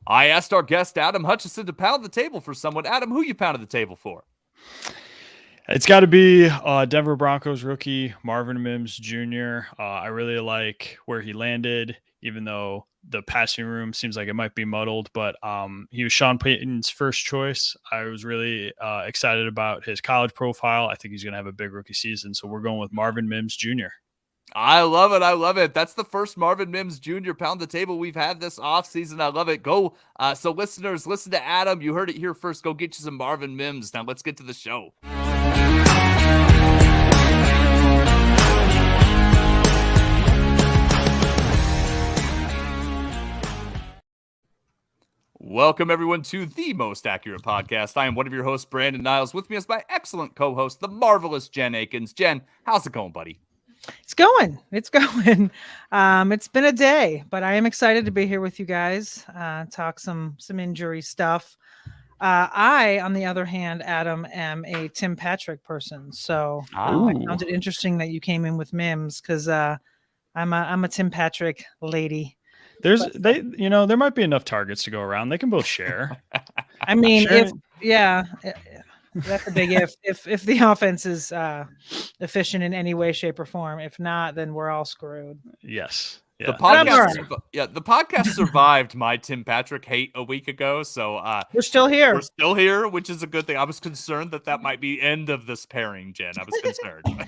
I asked our guest, Adam Hutchison, to pound the table for someone. Adam, who you pounded the table for? It's got to be Denver Broncos rookie Marvin Mims Jr. I really like where he landed, even though the passing room seems like it might be muddled. But he was Sean Payton's first choice. I was really excited about his college profile. I think he's going to have a big rookie season. So we're going with Marvin Mims Jr. I love it. I love it. That's the first Marvin Mims Jr. pound the table we've had this offseason. I love it. Go. So listeners, listen to Adam. You heard it here first. Go get you some Marvin Mims. Now let's get to the show. Welcome, everyone, to the Most Accurate Podcast. I am one of your hosts, Brandon Niles. With me is my excellent co-host, the marvelous Jen Akins. Jen, how's it going, buddy? It's going. It's going. It's been a day, but I am excited to be here with you guys. Talk some injury stuff. I, on the other hand, Adam, am a Tim Patrick person. So I found it interesting that you came in with Mims because I'm a Tim Patrick lady. There might be enough targets to go around. They can both share. I mean, that's a big if the offense is efficient in any way, shape, or form. If not, then we're all screwed. Yes. Yeah. The podcast survived my Tim Patrick hate a week ago, so we're still here. We're still here, which is a good thing. I was concerned that might be end of this pairing, Jen. I was concerned.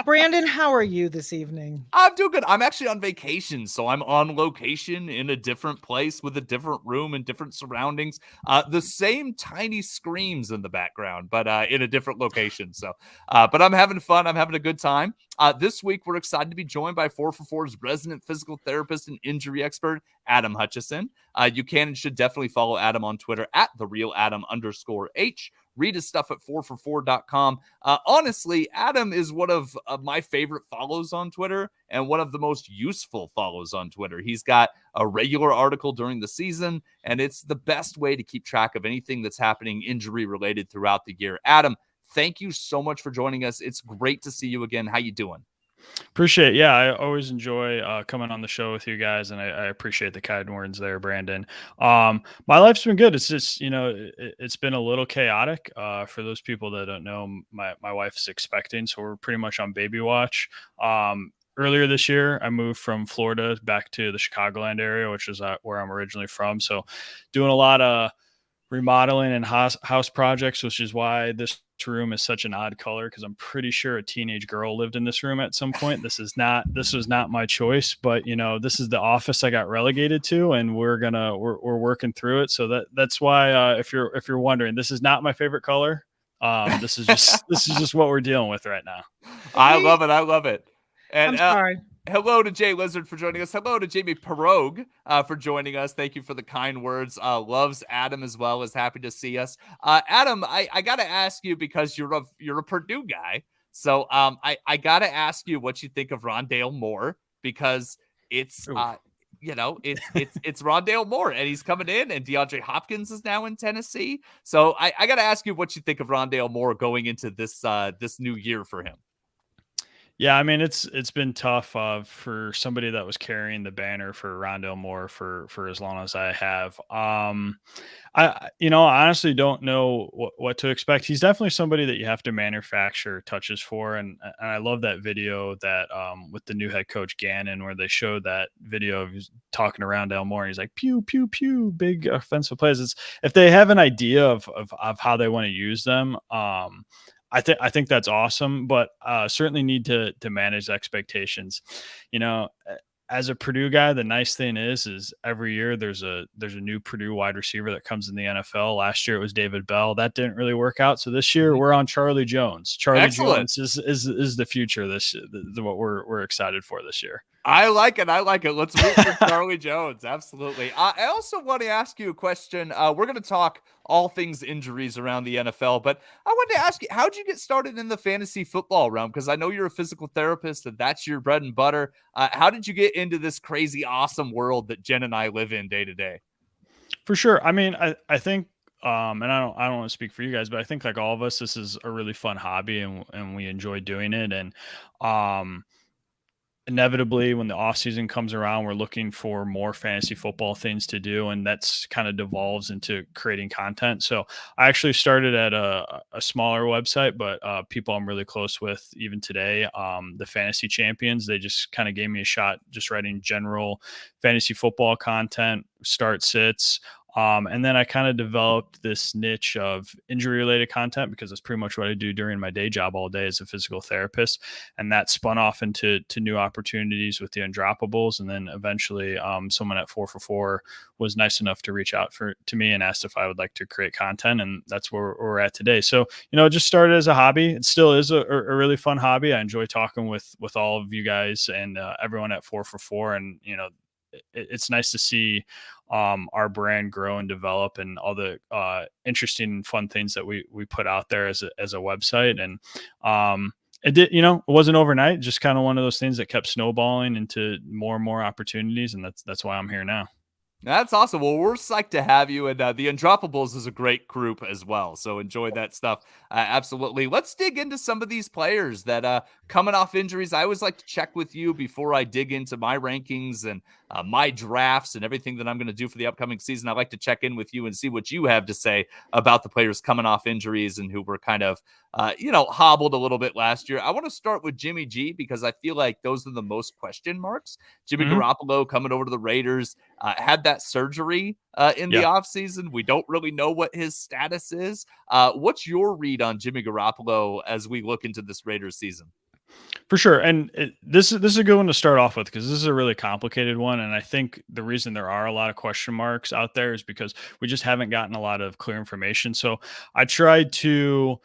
Brandon, how are you this evening? I'm doing good. I'm actually on vacation, so I'm on location in a different place with a different room and different surroundings. The same tiny screams in the background, but in a different location. So, but I'm having fun. I'm having a good time. This week, we're excited to be joined by 4for4's resident physical therapist and injury expert, Adam Hutchison. You can and should definitely follow Adam on Twitter at @therealadam_H. Read his stuff at 4for4.com. Honestly, Adam is one of my favorite follows on Twitter and one of the most useful follows on Twitter. He's got a regular article during the season, and it's the best way to keep track of anything that's happening injury-related throughout the year. Adam, thank you so much for joining us. It's great to see you again. How you doing? Appreciate it. Yeah, I always enjoy coming on the show with you guys, and I appreciate the kind words there, Brandon. My life's been good. It's just, it's been a little chaotic. For those people that don't know, my wife's expecting, so we're pretty much on baby watch. Earlier this year, I moved from Florida back to the Chicagoland area, which is where I'm originally from. So doing a lot of remodeling and house projects, which is why this room is such an odd color, because I'm pretty sure a teenage girl lived in this room at some point. This was not my choice, but this is the office I got relegated to, and we're working through it. So that's why if you're wondering, this is not my favorite color. This is just what we're dealing with right now. I love it. And I'm sorry. Hello to Jay Lizard for joining us. Hello to Jamie Pirogue for joining us. Thank you for the kind words. Loves Adam as well. Is happy to see us. Adam, I got to ask you, because you're a Purdue guy. So I got to ask you what you think of Rondale Moore, because it's it's Rondale Moore, and he's coming in, and DeAndre Hopkins is now in Tennessee. So I got to ask you what you think of Rondale Moore going into this new year for him. Yeah, I mean, it's been tough for somebody that was carrying the banner for Rondale Moore for as long as I have. I honestly don't know what to expect. He's definitely somebody that you have to manufacture touches for, and I love that video that with the new head coach Gannon, where they showed that video of he's talking to Rondale Moore, and he's like pew pew pew, big offensive plays. It's, if they have an idea of how they want to use them, I think that's awesome, but certainly need to manage expectations. As a Purdue guy, the nice thing is every year there's a new Purdue wide receiver that comes in the NFL. Last year it was David Bell. That didn't really work out. So this year we're on Charlie Jones. Excellent. Jones is the future. What we're excited for this year. I like it. Let's root for Charlie Jones. Absolutely. I also want to ask you a question. We're going to talk all things injuries around the NFL, but I wanted to ask you, how'd you get started in the fantasy football realm? Because I know you're a physical therapist and that's your bread and butter. How did you get into this crazy, awesome world that Jen and I live in day to day? For sure. I mean, I think, and I don't want to speak for you guys, but I think like all of us, this is a really fun hobby, and we enjoy doing it. And, inevitably when the off season comes around, we're looking for more fantasy football things to do. And that's kind of devolves into creating content. So I actually started at a smaller website, but people I'm really close with even today, the Fantasy Champions, they just kind of gave me a shot just writing general fantasy football content, start sits. And then I kind of developed this niche of injury related content because that's pretty much what I do during my day job all day as a physical therapist. And that spun off into new opportunities with the undroppables. And then eventually someone at 4for4 was nice enough to reach out to me and asked if I would like to create content. And that's where we're at today. So, it just started as a hobby. It still is a really fun hobby. I enjoy talking with all of you guys and everyone at 4for4. And, it's nice to see our brand grow and develop and all the interesting and fun things that we put out there as a website. And it did, it wasn't overnight, just kind of one of those things that kept snowballing into more and more opportunities. And that's why I'm here now. That's awesome. Well, we're psyched to have you. And the Undroppables is a great group as well. So enjoy that stuff. Absolutely. Let's dig into some of these players that coming off injuries. I always like to check with you before I dig into my rankings and my drafts and everything that I'm going to do for the upcoming season. I like to check in with you and see what you have to say about the players coming off injuries and who were kind of, hobbled a little bit last year. I want to start with Jimmy G because I feel like those are the most question marks. Jimmy Garoppolo coming over to the Raiders, had that surgery in the offseason. We don't really know what his status is. What's your read on Jimmy Garoppolo as we look into this Raiders season? For sure. And this is a good one to start off with because this is a really complicated one. And I think the reason there are a lot of question marks out there is because we just haven't gotten a lot of clear information. So I tried to,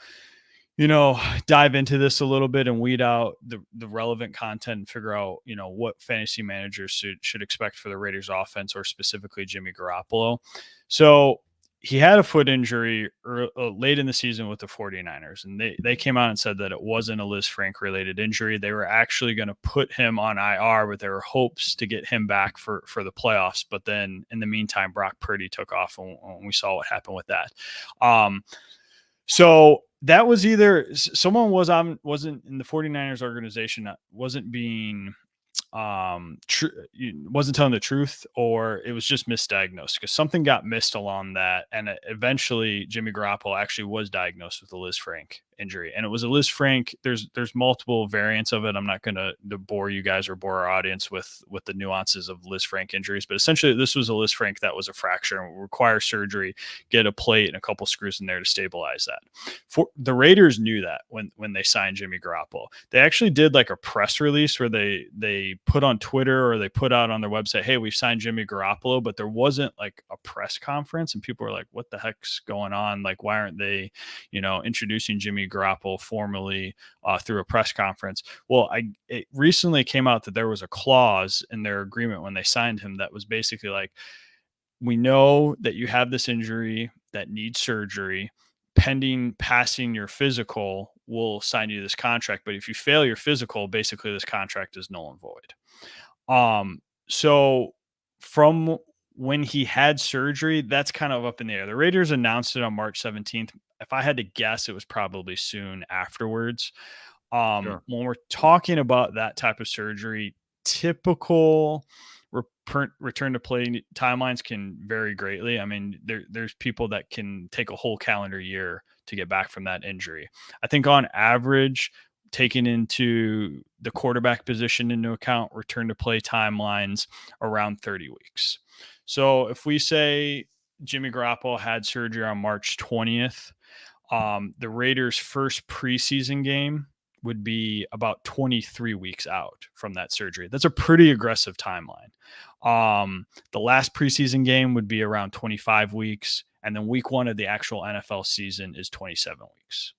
dive into this a little bit and weed out the relevant content and figure out, what fantasy managers should expect for the Raiders offense or specifically Jimmy Garoppolo. So he had a foot injury late in the season with the 49ers, and they came out and said that it wasn't a Liz Frank related injury. They were actually going to put him on IR with their hopes to get him back for the playoffs. But then in the meantime, Brock Purdy took off and we saw what happened with that. So that was either someone wasn't in the 49ers organization, wasn't being wasn't telling the truth, or it was just misdiagnosed because something got missed along that. And eventually Jimmy Garoppolo actually was diagnosed with a Liz Frank injury, and it was a Liz Frank. There's multiple variants of it. I'm not going to bore you guys or bore our audience with the nuances of Liz Frank injuries, but essentially this was a Liz Frank that was a fracture and would require surgery, get a plate and a couple screws in there to stabilize that. For the Raiders knew that when they signed Jimmy Garoppolo. They actually did like a press release where they put on Twitter or they put out on their website, hey, we've signed Jimmy Garoppolo, but there wasn't like a press conference, and people were like, what the heck's going on? Like, why aren't they, introducing Jimmy Garoppolo formally through a press conference? Well, it recently came out that there was a clause in their agreement when they signed him that was basically like, we know that you have this injury that needs surgery. Pending passing your physical, we'll sign you this contract. But if you fail your physical, basically this contract is null and void. So from when he had surgery, that's kind of up in the air. The Raiders announced it on March 17th. If I had to guess, it was probably soon afterwards. Sure. When we're talking about that type of surgery, typical return to play timelines can vary greatly. I mean, there's people that can take a whole calendar year to get back from that injury. I think on average, taking into the quarterback position into account, return to play timelines around 30 weeks. So if we say Jimmy Garoppolo had surgery on March 20th, the Raiders' first preseason game would be about 23 weeks out from that surgery. That's a pretty aggressive timeline. The last preseason game would be around 25 weeks. And then week one of the actual NFL season is 27 weeks.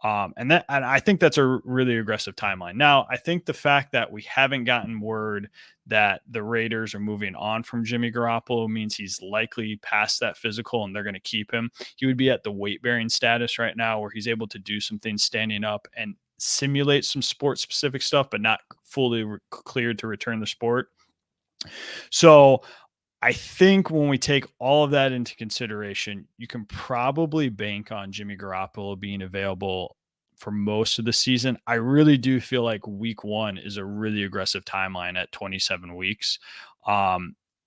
And I think that's a really aggressive timeline. Now, I think the fact that we haven't gotten word that the Raiders are moving on from Jimmy Garoppolo means he's likely past that physical and they're going to keep him. He would be at the weight-bearing status right now where he's able to do some things standing up and simulate some sport-specific stuff, but not fully cleared to return the sport. So I think when we take all of that into consideration, you can probably bank on Jimmy Garoppolo being available for most of the season. I really do feel like week 1 is a really aggressive timeline at 27 weeks.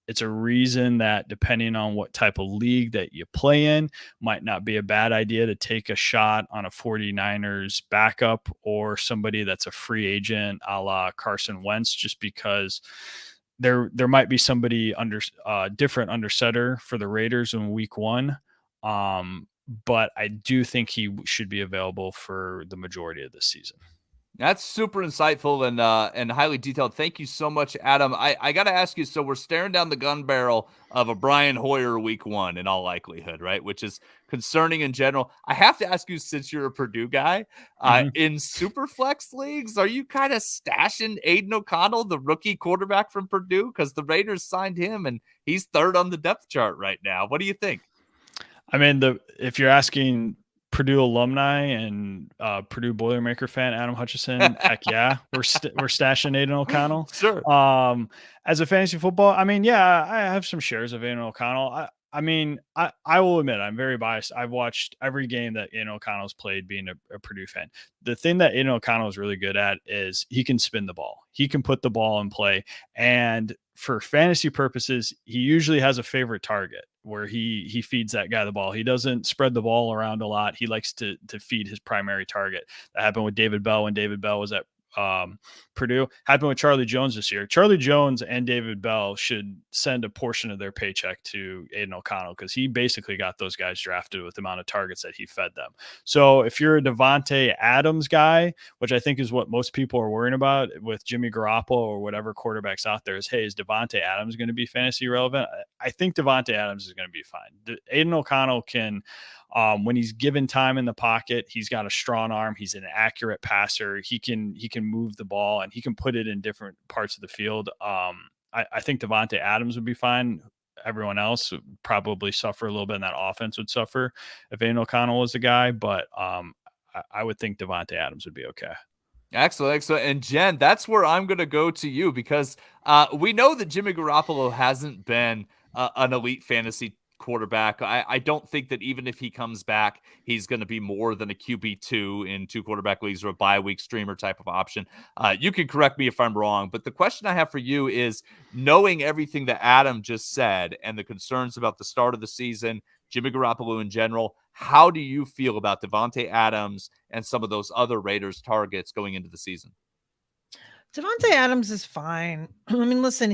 It's a reason that depending on what type of league that you play in, might not be a bad idea to take a shot on a 49ers backup or somebody that's a free agent a la Carson Wentz, just because there might be somebody different under center for the Raiders in week 1. But I do think he should be available for the majority of this season. That's super insightful and highly detailed. Thank you so much, Adam. I got to ask you, so we're staring down the gun barrel of a Brian Hoyer week 1 in all likelihood, right? Which is concerning in general. I have to ask you, since you're a Purdue guy, in super flex leagues, are you kind of stashing Aiden O'Connell, the rookie quarterback from Purdue? Because the Raiders signed him and he's 3rd on the depth chart right now. What do you think? I mean, if you're asking Purdue alumni and Purdue Boilermaker fan Adam Hutchison, heck yeah, we're stashing Aiden O'Connell. Sure. As a fantasy football, I mean, yeah, I have some shares of Aiden O'Connell. I mean, I will admit I'm very biased. I've watched every game that Aiden O'Connell's played being a Purdue fan. The thing that Aiden O'Connell is really good at is he can spin the ball. He can put the ball in play. And for fantasy purposes, he usually has a favorite target where he feeds that guy the ball. He doesn't spread the ball around a lot. He likes to feed his primary target. That happened with David Bell when David Bell was at Purdue. Happened with Charlie Jones this year. Charlie Jones and David Bell should send a portion of their paycheck to Aiden O'Connell because he basically got those guys drafted with the amount of targets that he fed them. So if you're a Davante Adams guy, which I think is what most people are worrying about with Jimmy Garoppolo or whatever quarterbacks out there, is, hey, is Davante Adams going to be fantasy relevant? I think Davante Adams is going to be fine. Aiden O'Connell can, when he's given time in the pocket, he's got a strong arm. He's an accurate passer. He can move the ball and he can put it in different parts of the field. I think Davante Adams would be fine. Everyone else would probably suffer a little bit, and that offense would suffer if Aiden O'Connell was the guy. But I would think Davante Adams would be okay. Excellent. And Jen, that's where I'm going to go to you because we know that Jimmy Garoppolo hasn't been an elite fantasy quarterback. I don't think that even if he comes back, he's going to be more than a QB2 in 2 quarterback leagues or a bye week streamer type of option. You can correct me if I'm wrong, but the question I have for you is, knowing everything that Adam just said and the concerns about the start of the season, Jimmy Garoppolo in general, how do you feel about Davante Adams and some of those other Raiders targets going into the season? Davante Adams is fine. I mean, listen,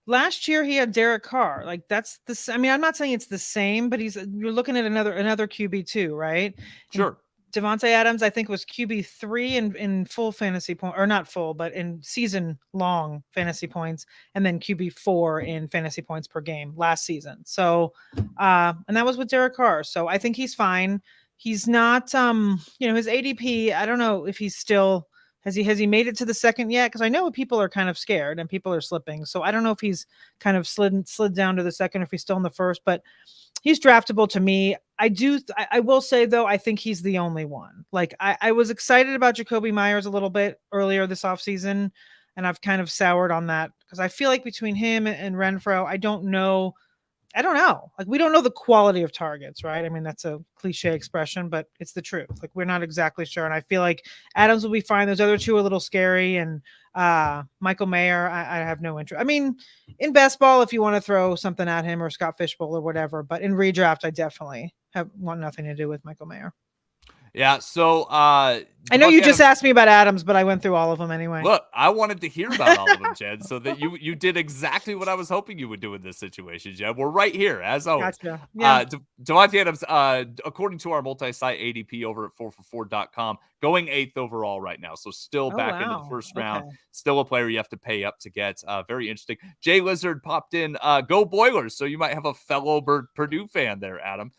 last year he had Derek Carr. Like that's the. I mean, I'm not saying it's the same, but you're looking at another QB2, right? Sure. Davante Adams, I think, was QB3 in full fantasy point, or not full, but in season long fantasy points, and then QB4 in fantasy points per game last season. So, and that was with Derek Carr. So I think he's fine. He's not, his ADP. I don't know if he's still. Has he made it to the second yet? Because I know people are kind of scared and people are slipping. So I don't know if he's kind of slid down to the second, or if he's still in the first, but he's draftable to me. I will say though, I think he's the only one. Like I was excited about Jacoby Myers a little bit earlier this offseason, and I've kind of soured on that because I feel like between him and Renfro, I don't know. Like, we don't know the quality of targets, right? I mean, that's a cliche expression, but it's the truth. Like, we're not exactly sure. And I feel like Adams will be fine. Those other two are a little scary. And Michael Mayer, I have no interest. I mean, in best ball, if you want to throw something at him, or Scott Fishbowl or whatever, but in redraft, I definitely want nothing to do with Michael Mayer. Yeah, so I know you just asked me about Adams, but I went through all of them anyway. Look, I wanted to hear about all of them, Jen, so that you did exactly what I was hoping you would do in this situation, Jen. We're right here, as always. Gotcha. Yeah. Davante Adams, according to our multi-site ADP over at 4for4.com, going 8th overall right now, so still back into the first round. Okay. Still a player you have to pay up to get. Very interesting. Jay Lizard popped in, go Boilers, so you might have a fellow Purdue fan there, Adam.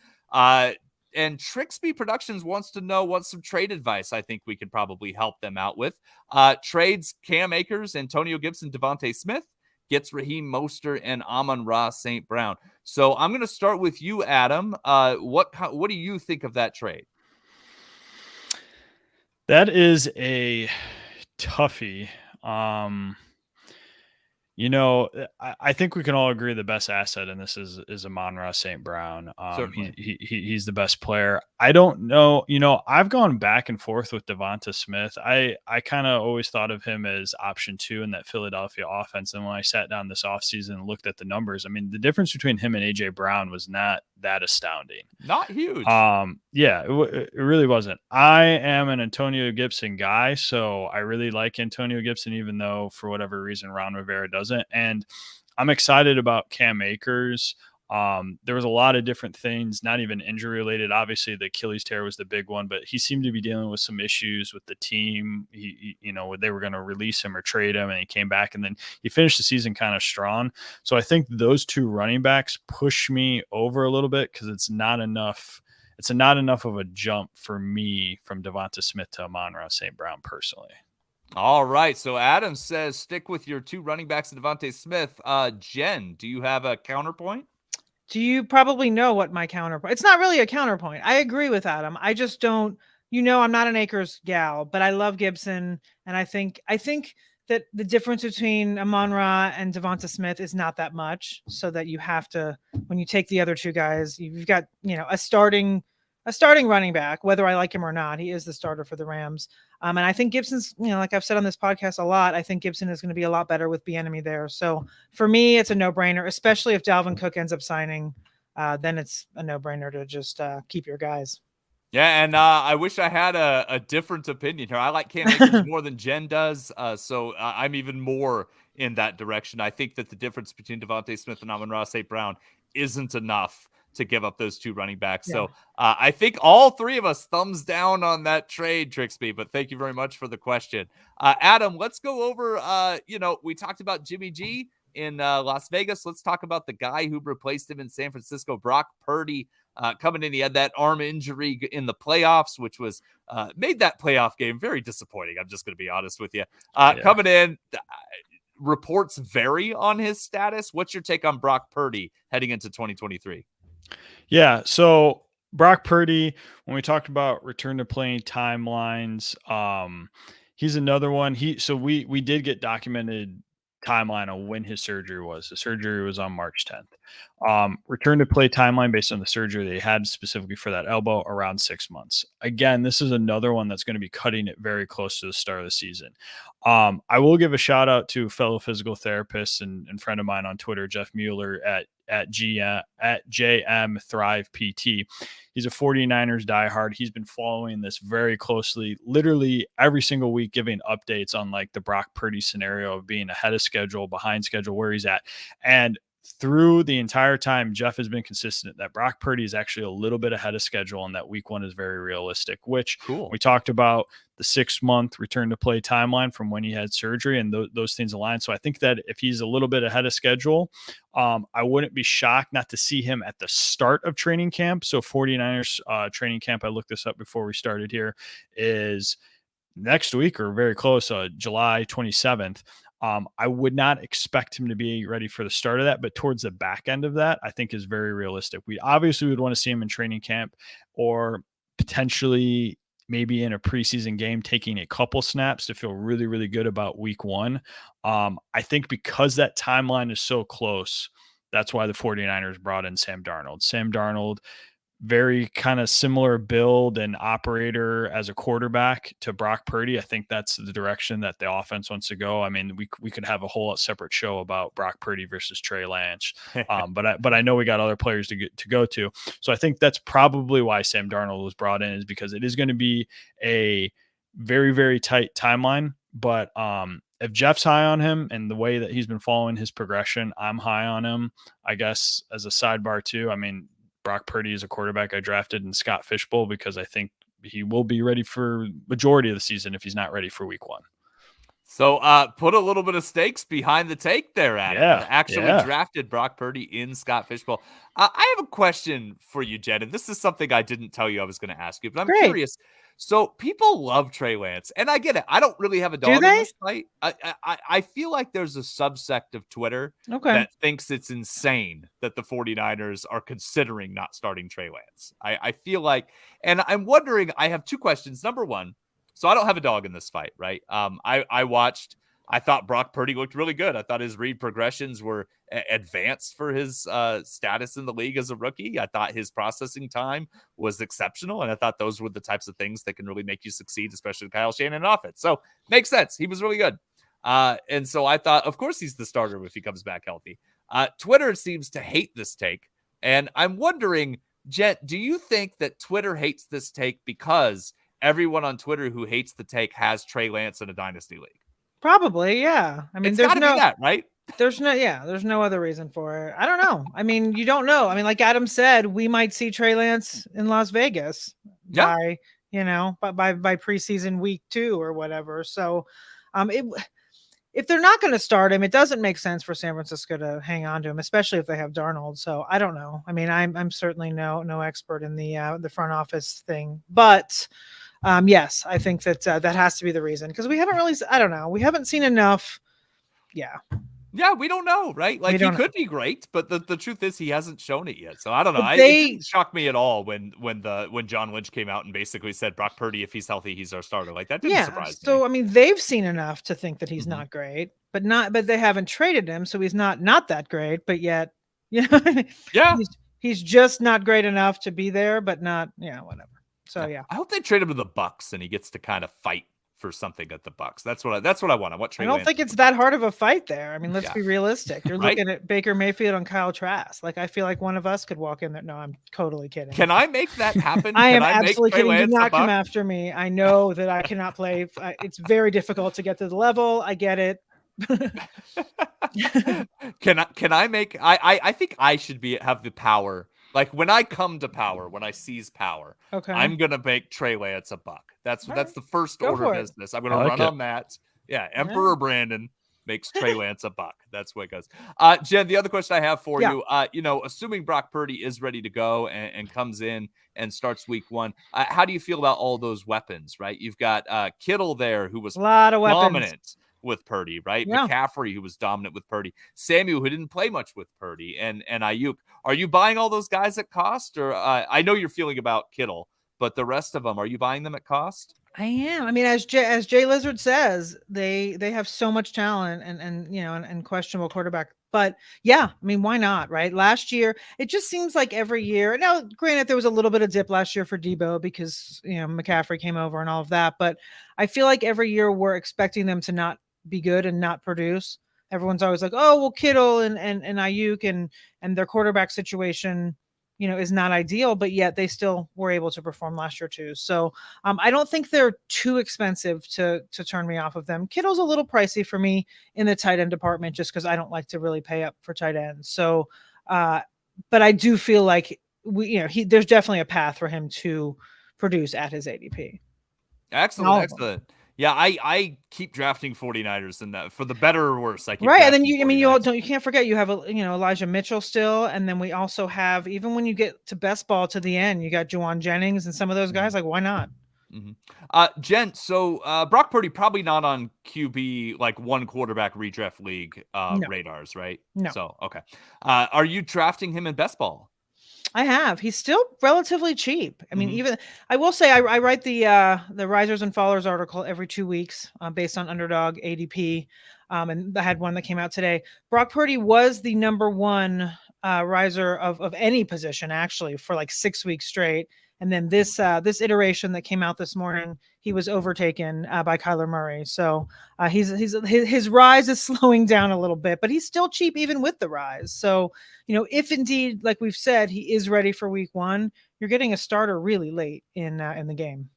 And Trixby Productions wants to know what's some trade advice I think we could probably help them out with. Trades Cam Akers, Antonio Gibson, Devontae Smith, gets Raheem Mostert and Amon-Ra St. Brown. So I'm going to start with you, Adam. What do you think of that trade? That is a toughie. I think we can all agree the best asset in this is Amon-Ra St. Brown. Certainly. He's the best player. I don't know. I've gone back and forth with Devonta Smith. I kind of always thought of him as option 2 in that Philadelphia offense. And when I sat down this offseason and looked at the numbers, I mean, the difference between him and A.J. Brown was not that astounding. Not huge. Yeah, it really wasn't. I am an Antonio Gibson guy, so I really like Antonio Gibson, even though for whatever reason Ron Rivera doesn't. And I'm excited about Cam Akers. There was a lot of different things, not even injury related. Obviously, the Achilles tear was the big one, but he seemed to be dealing with some issues with the team. They were going to release him or trade him, and he came back, and then he finished the season kind of strong. So I think those 2 running backs push me over a little bit because it's not enough. It's not enough of a jump for me from Devonta Smith to Amon-Ra St. Brown personally. All right. So Adam says stick with your 2 running backs and Devonta Smith. Jen, do you have a counterpoint? Do you probably know what my counterpoint? It's not really a counterpoint. I agree with Adam. I just don't, I'm not an Akers gal, but I love Gibson. And I think that the difference between Amon-Ra and Devonta Smith is not that much, so that you have to, when you take the other 2 guys, you've got, a starting running back, whether I like him or not. He is the starter for the Rams. And I think Gibson's, like I've said on this podcast a lot, I think Gibson is going to be a lot better with Bieniemy there. So for me, it's a no-brainer, especially if Dalvin Cook ends up signing. Then it's a no-brainer to just keep your guys. Yeah, and I wish I had a different opinion here. I like Cam Akers more than Jen does, so I'm even more in that direction. I think that the difference between Devonta Smith and Amon-Ra St. Brown isn't enough to give up those 2 running backs. Yeah. So I think all 3 of us thumbs down on that trade, Trixby, but thank you very much for the question. Adam, let's go over, we talked about Jimmy G in Las Vegas. Let's talk about the guy who replaced him in San Francisco, Brock Purdy. Coming in, he had that arm injury in the playoffs, which was made that playoff game very disappointing. I'm just going to be honest with you. Coming in, reports vary on his status. What's your take on Brock Purdy heading into 2023? Yeah, so Brock Purdy, when we talked about return to playing timelines, he's another one. We did get documented timeline on when his surgery was. The surgery was on March 10th. Return to play timeline based on the surgery they had specifically for that elbow, around 6 months. Again, this is another one that's going to be cutting it very close to the start of the season. I will give a shout out to fellow physical therapist and friend of mine on Twitter, Jeff Mueller at JM Thrive PT. He's a 49ers diehard. He's been following this very closely, literally every single week, giving updates on like the Brock Purdy scenario of being ahead of schedule, behind schedule, where he's at. And through the entire time, Jeff has been consistent that Brock Purdy is actually a little bit ahead of schedule and that week 1 is very realistic, which we talked about the 6-month return to play timeline from when he had surgery, and those things align. So I think that if he's a little bit ahead of schedule, I wouldn't be shocked not to see him at the start of training camp. So 49ers training camp, I looked this up before we started here, is next week or very close, July 27th. I would not expect him to be ready for the start of that, but towards the back end of that, I think is very realistic. We obviously would want to see him in training camp or potentially maybe in a preseason game, taking a couple snaps to feel really, really good about week 1. I think because that timeline is so close, that's why the 49ers brought in Sam Darnold. Sam Darnold, very kind of similar build and operator as a quarterback to Brock Purdy. I think that's the direction that the offense wants to go. I mean, we could have a whole separate show about Brock Purdy versus Trey Lance, but I know we got other players to go to. So I think that's probably why Sam Darnold was brought in, is because it is going to be a very, very tight timeline. But if Jeff's high on him and the way that he's been following his progression, I'm high on him. I guess as a sidebar too, I mean, Brock Purdy is a quarterback I drafted in Scott Fishbowl because I think he will be ready for majority of the season if he's not ready for week 1. So put a little bit of stakes behind the take there, Adam. Yeah, actually drafted Brock Purdy in Scott Fishbowl. I have a question for you, Jen, and this is something I didn't tell you I was going to ask you, but I'm curious. So people love Trey Lance, and I get it. I don't really have a dog in this fight. I feel like there's a subsect of Twitter that thinks it's insane that the 49ers are considering not starting Trey Lance. I feel like, and I'm wondering, I have 2 questions. Number one, so I don't have a dog in this fight, right? I watched I thought Brock Purdy looked really good. I thought his read progressions were advanced for his status in the league as a rookie. I thought his processing time was exceptional, and I thought those were the types of things that can really make you succeed, especially with Kyle Shanahan offense. So makes sense. He was really good. And so I thought, of course, he's the starter if he comes back healthy. Twitter seems to hate this take, and I'm wondering, Jet, do you think that Twitter hates this take because everyone on Twitter who hates the take has Trey Lance in a dynasty league? Probably, yeah. I mean, It's got to be that, right? There's no other reason for it. I don't know. I mean, you don't know. I mean, like Adam said, we might see Trey Lance in Las Vegas by preseason week 2 or whatever. So, if they're not going to start him, it doesn't make sense for San Francisco to hang on to him, especially if they have Darnold. So I don't know. I mean, I'm certainly no expert in the front office thing, but yes, I think that that has to be the reason, because we haven't really. I don't know. We haven't seen enough. Yeah, we don't know, right? Like, he could be great, but the truth is he hasn't shown it yet. So I don't know. It didn't shock me at all when John Lynch came out and basically said Brock Purdy, if he's healthy, he's our starter. Like, that didn't surprise me. So I mean, they've seen enough to think that he's not great, but they haven't traded him, so he's not that great. But yet, he's just not great enough to be there, but not whatever. So I hope they trade him to the Bucks and he gets to kind of fight for something at the Bucks. That's what I want. I want Trey Lance. I don't think it's that hard of a fight there. I mean, let's be realistic. You're looking at Baker Mayfield and Kyle Trask. Like, I feel like one of us could walk in there. No, I'm totally kidding. Can I make that happen? I am absolutely kidding. Do not come after me. I know that I cannot play. It's very difficult to get to the level. I get it. Can I make? I think I should have the power. Like, when I come to power, when I seize power, I'm gonna make Trey Lance a buck. That's the first order of business. I'm gonna run on that. Yeah, Emperor Brandon makes Trey Lance a buck. That's what it goes. Jen, the other question I have for you, assuming Brock Purdy is ready to go and comes in and starts week 1, how do you feel about all those weapons? Right, you've got Kittle there, who was a lot of dominant with Purdy, right? McCaffrey, who was dominant with Purdy. Samuel, who didn't play much with Purdy, and Ayuk. Are you buying all those guys at cost? Or I know you're feeling about Kittle, but the rest of them, are you buying them at cost? I am. I mean, as Jay Lizard says, they have so much talent and questionable quarterback. But yeah, I mean, why not, right? Last year, it just seems like every year. Now, granted, there was a little bit of dip last year for Debo because McCaffrey came over and all of that. But I feel like every year we're expecting them to not be good and not produce. Everyone's always like, oh, well, Kittle and Ayuk and their quarterback situation, is not ideal, but yet they still were able to perform last year too. So I don't think they're too expensive to turn me off of them. Kittle's a little pricey for me in the tight end department, just because I don't like to really pay up for tight ends. So, but I do feel like there's definitely a path for him to produce at his ADP. Excellent. Yeah, I keep drafting 49ers in that for the better or worse. And then you can't forget you have Elijah Mitchell still, and then we also have, even when you get to best ball to the end, you got Juwan Jennings and some of those guys. Like, why not? Jen, so Brock Purdy probably not on QB, like one quarterback redraft league radars, right? No. So okay, are you drafting him in best ball? I have. He's still relatively cheap. I mean, even I will say I write the risers and fallers article every 2 weeks based on Underdog ADP, and I had one that came out today. Brock Purdy was the number 1 riser of any position actually for like 6 weeks straight, and then this iteration that came out this morning, he was overtaken by Kyler Murray. So his rise is slowing down a little bit, but he's still cheap even with the rise. So if indeed, like we've said, he is ready for week 1, you're getting a starter really late in the game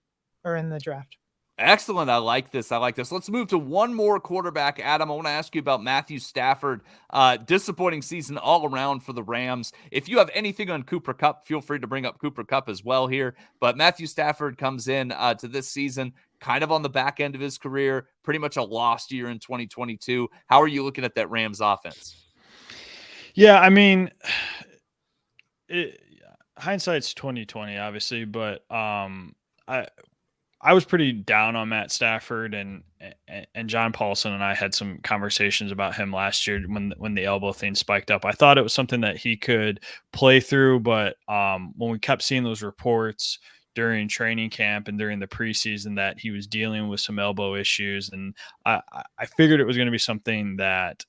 or in the draft. Excellent. I like this. Let's move to one more quarterback. Adam, I want to ask you about Matthew Stafford. Disappointing season all around for the Rams. If you have anything on Cooper Kupp, feel free to bring up Cooper Kupp as well here. But Matthew Stafford comes in to this season kind of on the back end of his career, pretty much a lost year in 2022. How are you looking at that Rams offense? Yeah, I mean, hindsight's 2020, obviously, but I was pretty down on Matt Stafford, and John Paulson and I had some conversations about him last year when the elbow thing spiked up. I thought it was something that he could play through, but when we kept seeing those reports, during training camp and during the preseason that he was dealing with some elbow issues. And I figured it was going to be something that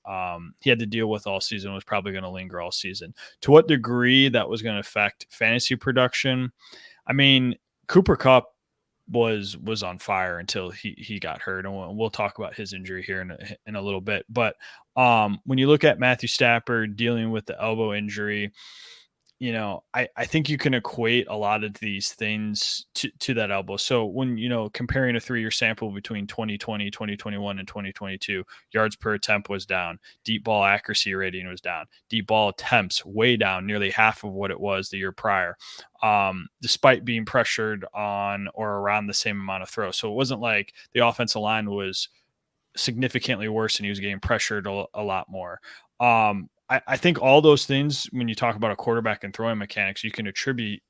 he had to deal with all season, was probably going to linger all season. To what degree that was going to affect fantasy production? I mean, Cooper Kupp was on fire until he got hurt, and we'll talk about his injury here in a little bit. But when you look at Matthew Stafford dealing with the elbow injury, I think you can equate a lot of these things to that elbow. So when, comparing a 3-year sample between 2020, 2021, and 2022, yards per attempt was down. Deep ball accuracy rating was down. Deep ball attempts way down, nearly half of what it was the year prior, despite being pressured on or around the same amount of throws. So it wasn't like the offensive line was significantly worse and he was getting pressured a lot more. I think all those things, when you talk about a quarterback and throwing mechanics, you can attribute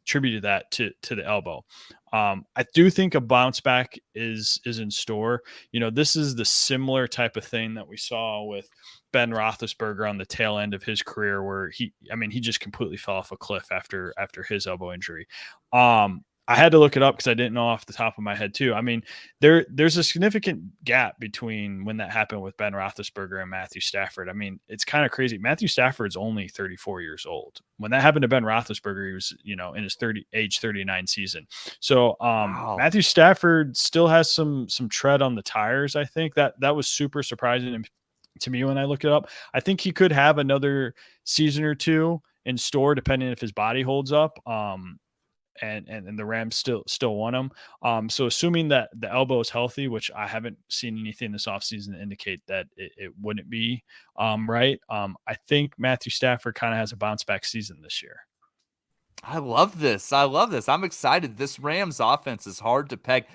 that to the elbow. I do think a bounce back is in store. This is the similar type of thing that we saw with Ben Roethlisberger on the tail end of his career, where he just completely fell off a cliff after his elbow injury. I had to look it up because I didn't know off the top of my head too. I mean, there's a significant gap between when that happened with Ben Roethlisberger and Matthew Stafford. I mean, it's kind of crazy. Matthew Stafford's only 34 years old. When that happened to Ben Roethlisberger, he was, in his age 39 season. So Wow. Matthew Stafford still has some tread on the tires. I think that was super surprising to me when I looked it up. I think he could have another season or two in store, depending if his body holds up. And the Rams still want him. So assuming that the elbow is healthy, which I haven't seen anything this offseason indicate that it wouldn't be right. I think Matthew Stafford kind of has a bounce back season this year. I love this. I'm excited. This Rams offense is hard to peg.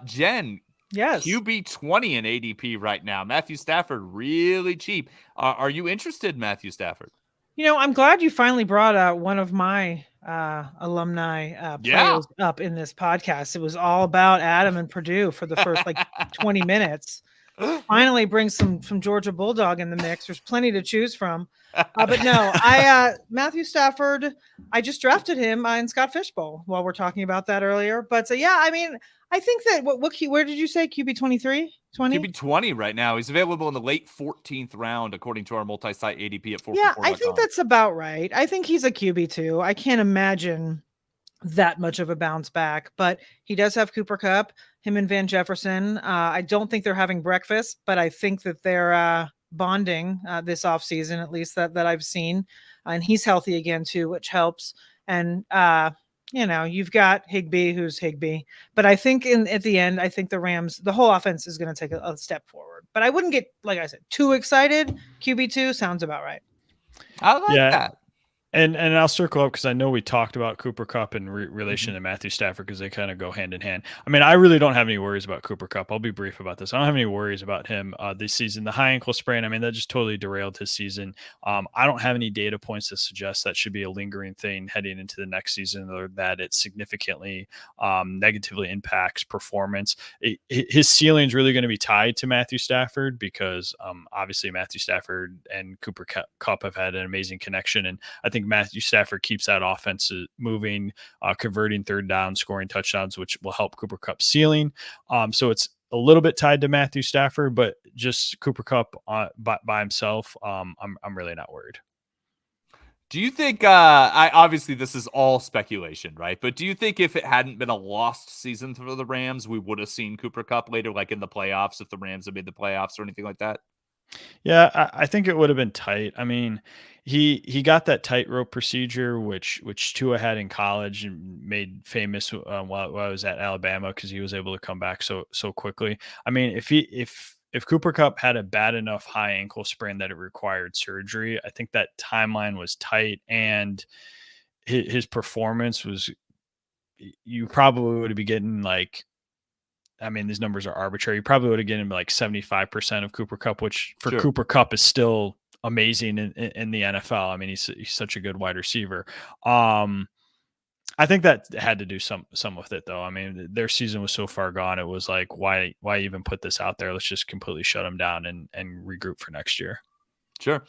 Jen, Yes. QB 20 in ADP right now. Matthew Stafford, really cheap. Are you interested in Matthew Stafford? I'm glad you finally brought out one of my alumni players up in this podcast. It was all about Adam and Purdue for the first 20 minutes. Finally bring some Georgia Bulldog in the mix. There's plenty to choose from. But no, Matthew Stafford, I just drafted him in Scott Fishbowl while we're talking about that earlier. But I think that where did you say QB 23? 20? QB 20 right now. He's available in the late 14th round, according to our multi-site ADP at 4. Yeah, I think that's about right. I think he's a QB2. I can't imagine that much of a bounce back, but he does have Cooper Kupp, him and Van Jefferson. I don't think they're having breakfast, but I think that they're bonding this offseason, at least that I've seen. And he's healthy again too, which helps. And you've got Higbee, who's Higbee. But I think at the end, I think the Rams, the whole offense is going to take a step forward. But I wouldn't get, like I said, too excited. QB2 sounds about right. I like that. And I'll circle up because I know we talked about Cooper Kupp in relation to Matthew Stafford because they kind of go hand in hand. I mean, I really don't have any worries about Cooper Kupp. I'll be brief about this. I don't have any worries about him this season. The high ankle sprain, I mean, that just totally derailed his season. I don't have any data points to suggest that should be a lingering thing heading into the next season or that it significantly negatively impacts performance. His ceiling is really going to be tied to Matthew Stafford because obviously Matthew Stafford and Cooper Kupp have had an amazing connection. And I think Matthew Stafford keeps that offense moving, converting third down, scoring touchdowns, which will help Cooper Kupp's ceiling. So it's a little bit tied to Matthew Stafford, but just Cooper Kupp by himself, I'm really not worried. Do you think, obviously this is all speculation, right? But do you think if it hadn't been a lost season for the Rams, we would have seen Cooper Kupp later, like in the playoffs, if the Rams had made the playoffs or anything like that? Yeah, I think it would have been tight. I mean, he got that tightrope procedure, which Tua had in college and made famous while I was at Alabama because he was able to come back so quickly. I mean, if Cooper Kupp had a bad enough high ankle sprain that it required surgery, I think that timeline was tight and his performance was. You probably would be getting these numbers are arbitrary. You probably would have given him 75% of Cooper Kupp, which for Cooper Kupp is still amazing in the NFL. I mean, he's such a good wide receiver. I think that had to do some with it, though. I mean, their season was so far gone. It was like, why even put this out there? Let's just completely shut them down and regroup for next year. Sure.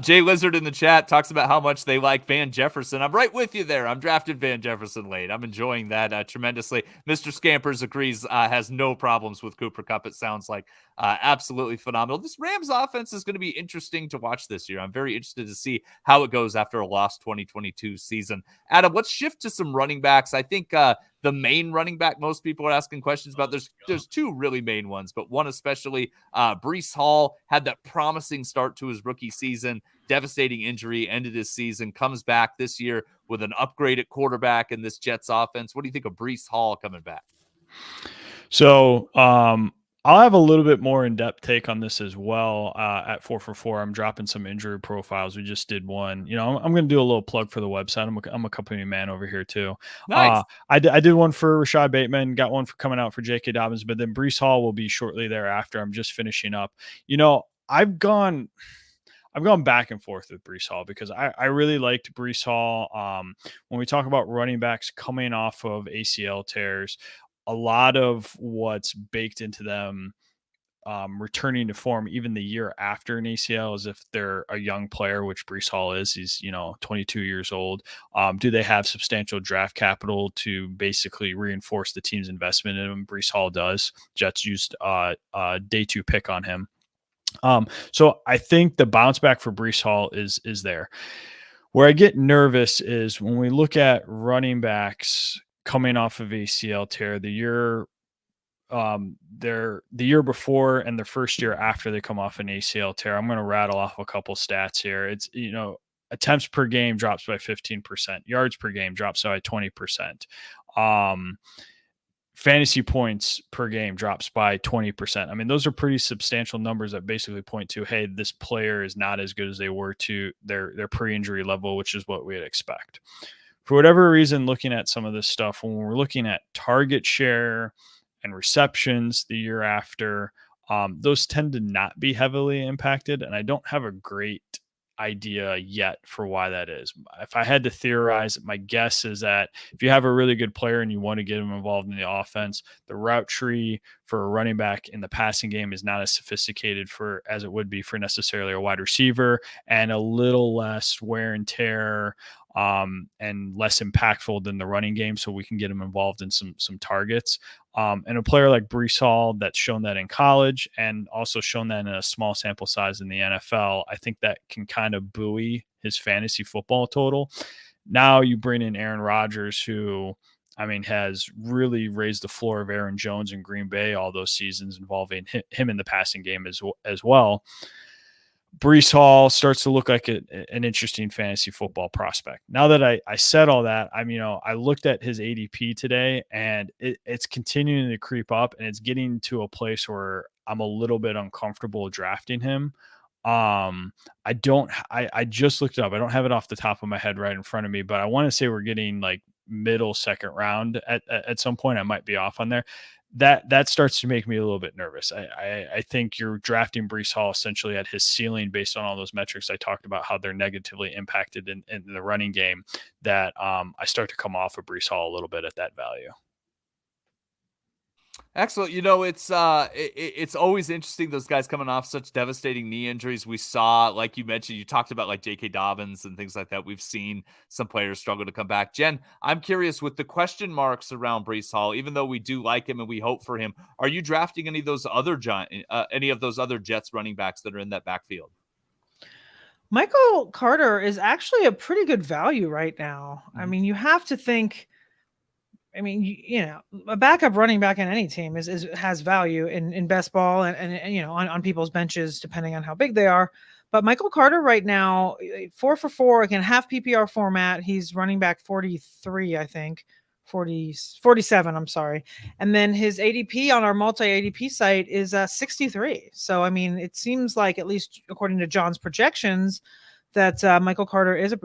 Jay Lizard in the chat talks about how much they like Van Jefferson. I'm right with you there. I'm drafted Van Jefferson late. I'm enjoying that tremendously. Mr. Scampers agrees, has no problems with Cooper Kupp. It sounds like absolutely phenomenal. This Rams offense is going to be interesting to watch this year. I'm very interested to see how it goes after a lost 2022 season. Adam, let's shift to some running backs. I think the main running back most people are asking questions about. There's two really main ones, but one especially. Breece Hall had that promising start to his rookie season, devastating injury, ended his season, comes back this year with an upgrade at quarterback in this Jets offense. What do you think of Breece Hall coming back? So I'll have a little bit more in-depth take on this as well. At 4for4, I'm dropping some injury profiles. We just did one. I'm going to do a little plug for the website. I'm a company man over here too. Nice. I did one for Rashod Bateman, got one for coming out for J.K. Dobbins, but then Breece Hall will be shortly thereafter. I'm just finishing up. I've gone back and forth with Breece Hall because I really liked Breece Hall. When we talk about running backs coming off of ACL tears, a lot of what's baked into them returning to form even the year after an ACL is if they're a young player, which Breece Hall is. He's 22 years old. Do they have substantial draft capital to basically reinforce the team's investment in him? Breece Hall does. Jets used a day 2 pick on him. So I think the bounce back for Breece Hall is there. Where I get nervous is when we look at running backs coming off of ACL tear the year before and the first year after they come off an ACL tear. I'm going to rattle off a couple stats here. It's attempts per game drops by 15%, yards per game drops by 20%. Fantasy points per game drops by 20%. I mean, those are pretty substantial numbers that basically point to, hey, this player is not as good as they were to their pre-injury level, which is what we'd expect. For whatever reason, looking at some of this stuff, when we're looking at target share and receptions the year after, those tend to not be heavily impacted. And I don't have a great idea yet for why that is. If I had to theorize, my guess is that if you have a really good player and you want to get him involved in the offense, the route tree for a running back in the passing game is not as sophisticated as it would be for necessarily a wide receiver, and a little less wear and tear and less impactful than the running game, so we can get him involved in some targets. And a player like Breece Hall that's shown that in college and also shown that in a small sample size in the NFL, I think that can kind of buoy his fantasy football total. Now you bring in Aaron Rodgers, who, has really raised the floor of Aaron Jones in Green Bay all those seasons, involving him in the passing game as well. Breece Hall starts to look like an interesting fantasy football prospect. Now that I said all that, I looked at his ADP today, and it's continuing to creep up, and it's getting to a place where I'm a little bit uncomfortable drafting him. I just looked it up. I don't have it off the top of my head right in front of me, but I want to say we're getting like middle second round at some point. I might be off on there. That starts to make me a little bit nervous. I think you're drafting Breece Hall essentially at his ceiling based on all those metrics I talked about, how they're negatively impacted in the running game, that I start to come off of Breece Hall a little bit at that value. Excellent. It's always interesting, those guys coming off such devastating knee injuries. We saw, like you mentioned, you talked about like J.K. Dobbins and things like that. We've seen some players struggle to come back. Jen, I'm curious, with the question marks around Breece Hall, even though we do like him and we hope for him, are you drafting any of those other Jets running backs that are in that backfield? Michael Carter is actually a pretty good value right now. Mm-hmm. You have to think, a backup running back in any team has value in best ball and on people's benches, depending on how big they are. But Michael Carter right now, 4for4, again, half PPR format. He's running back 43, I think. 47, I'm sorry. And then his ADP on our multi-ADP site is 63. So, it seems like, at least according to John's projections, that Michael Carter is a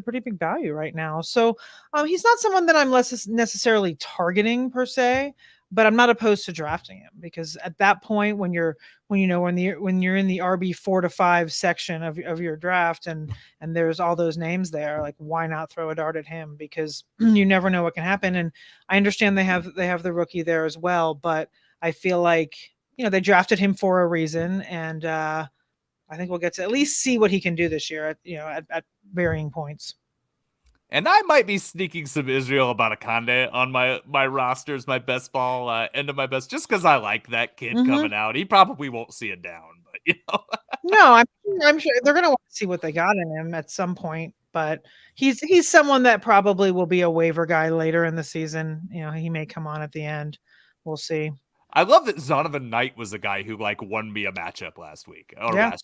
pretty big value right now. So he's not someone that I'm less necessarily targeting per se, but I'm not opposed to drafting him, because at that point, when you're in the RB 4 to 5 section of your draft, and there's all those names there, like, why not throw a dart at him? Because you never know what can happen. And I understand they have the rookie there as well, but I feel like they drafted him for a reason, and I think we'll get to at least see what he can do this year at varying points. And I might be sneaking some Israel Abanikande on my rosters, my best ball, end of my best, just because I like that kid coming out. He probably won't see it down, but No, I'm sure they're going to want to see what they got in him at some point. But he's someone that probably will be a waiver guy later in the season. He may come on at the end. We'll see. I love that Zonovan Knight was a guy who won me a matchup last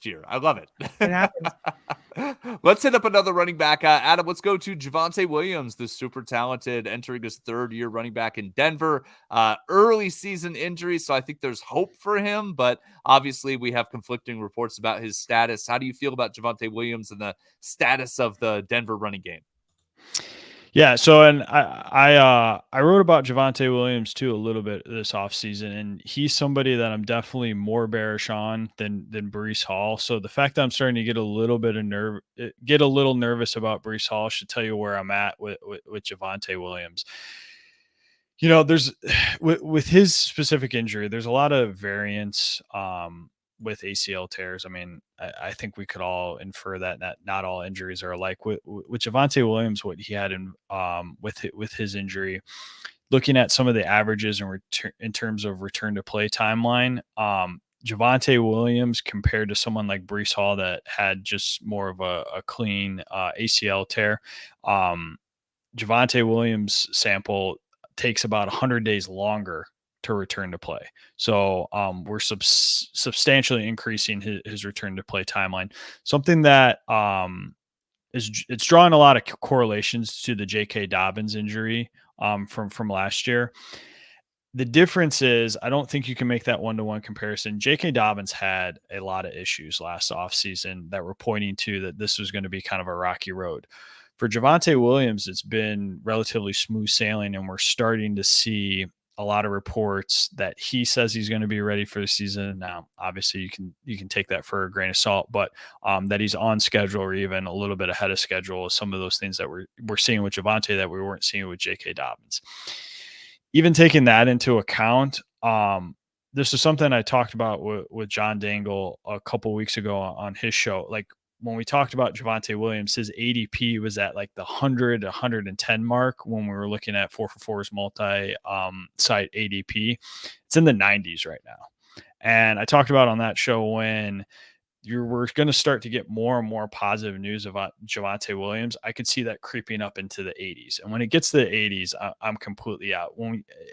year. I love it. It happens. Let's hit up another running back. Adam, let's go to Javonte Williams, the super talented, entering his third year running back in Denver. Early season injury, so I think there's hope for him, but obviously we have conflicting reports about his status. How do you feel about Javonte Williams and the status of the Denver running game? Yeah, so and I wrote about Javonte Williams too a little bit this offseason, and he's somebody that I'm definitely more bearish on than Breece Hall. So the fact that I'm starting to get a little nervous about Breece Hall should tell you where I'm at with Javonte Williams. There's with his specific injury, there's a lot of variance with ACL tears. I mean, I think we could all infer that not all injuries are alike. With Javonte Williams, what he had with his injury, looking at some of the averages in terms of return to play timeline, Javonte Williams compared to someone like Breece Hall that had just more of a clean ACL tear, Javonte Williams' sample takes about 100 days longer to return to play. So we're substantially increasing his return to play timeline. Something that it's drawing a lot of correlations to the J.K. Dobbins injury from last year. The difference is I don't think you can make that one-to-one comparison. J.K. Dobbins had a lot of issues last offseason that were pointing to that this was going to be kind of a rocky road. For Javonte Williams, it's been relatively smooth sailing, and we're starting to see a lot of reports that he says he's going to be ready for the season. Now, obviously you can take that for a grain of salt, but that he's on schedule or even a little bit ahead of schedule is some of those things that we're seeing with Javonte that we weren't seeing with J.K. Dobbins. Even taking that into account, this is something I talked about with John Dangle a couple weeks ago on his show. Like, when we talked about Javonte Williams, his ADP was at like the 100, 110 mark when we were looking at 444's multi-site ADP. It's in the 90s right now. And I talked about on that show when we're going to start to get more and more positive news about Javonte Williams. I could see that creeping up into the 80s. And when it gets to the 80s, I'm completely out.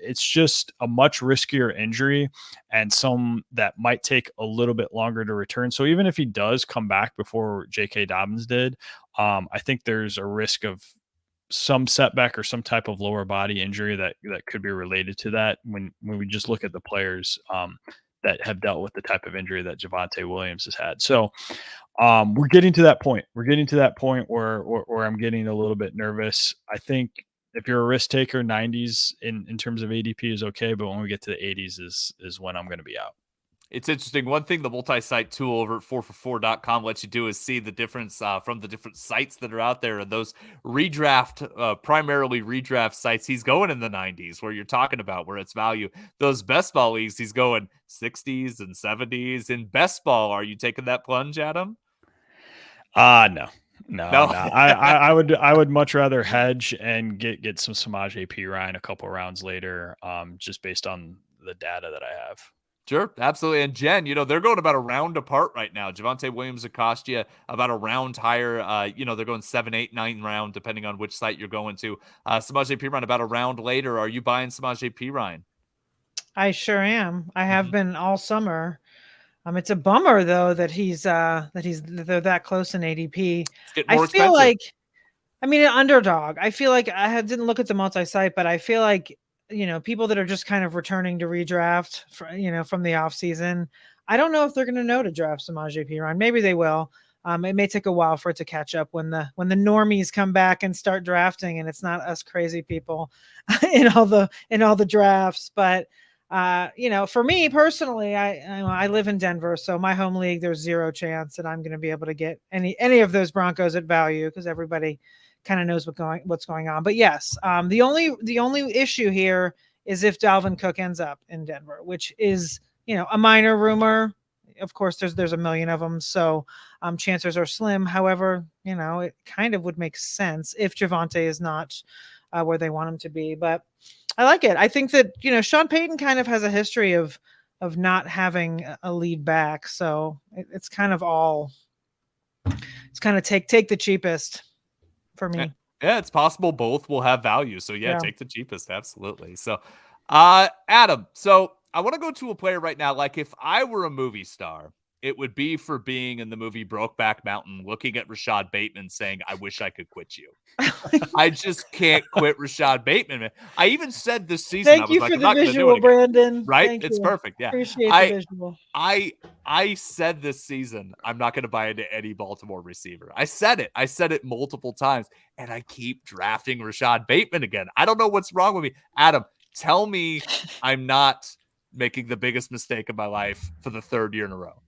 It's just a much riskier injury and some that might take a little bit longer to return. So even if he does come back before J.K. Dobbins did, I think there's a risk of some setback or some type of lower body injury that could be related to that when we just look at the players that have dealt with the type of injury that Javonte Williams has had. So we're getting to that point. We're getting to that point where I'm getting a little bit nervous. I think if you're a risk taker, 90s in terms of ADP is okay, but when we get to the 80s is when I'm going to be out. It's interesting. One thing the multi-site tool over at 4for4.com lets you do is see the difference from the different sites that are out there. And those redraft, primarily redraft sites, he's going in the 90s where you're talking about where it's value. Those best ball leagues, he's going 60s and 70s. In best ball, are you taking that plunge, Adam? No. I would much rather hedge and get some Samaje Perine a couple rounds later, just based on the data that I have. Sure, absolutely. And Jen, they're going about a round apart right now. Javonte Williams would cost you about a round higher. They're going 7, 8, 9 round, depending on which site you're going to. Samaje Perine about a round later. Are you buying Samaje Perine? I sure am. I have been all summer. It's a bummer though that they're that close in ADP. I feel expensive. Like, an underdog. I feel like didn't look at the multi-site, but I feel like people that are just kind of returning to redraft, from the off season. I don't know if they're going to know to draft Samaje Perine. Maybe they will. It may take a while for it to catch up when the normies come back and start drafting, and it's not us crazy people in all the drafts. But for me personally, I live in Denver, so my home league, there's zero chance that I'm going to be able to get any of those Broncos at value because everybody kind of knows what's going on. But yes, the only issue here is if Dalvin Cook ends up in Denver, which is a minor rumor. of course, there's a million of them, so chances are slim. However, it kind of would make sense if Javonte is not where they want him to be. But I like it. I think that Sean Payton kind of has a history of not having a lead back, so it's kind of take the cheapest for me. Yeah, it's possible both will have value. So yeah, take the cheapest. Absolutely. So, Adam, so I want to go to a player right now. Like if I were a movie star, it would be for being in the movie Brokeback Mountain, looking at Rashod Bateman saying, I wish I could quit you. I just can't quit Rashod Bateman, man. I even said this season, Thank you for the visual, Brandon. Right? It's perfect. Yeah. Appreciate the visual. I said this season, I'm not going to buy into any Baltimore receiver. I said it multiple times, and I keep drafting Rashod Bateman again. I don't know what's wrong with me. Adam, tell me I'm not making the biggest mistake of my life for the third year in a row.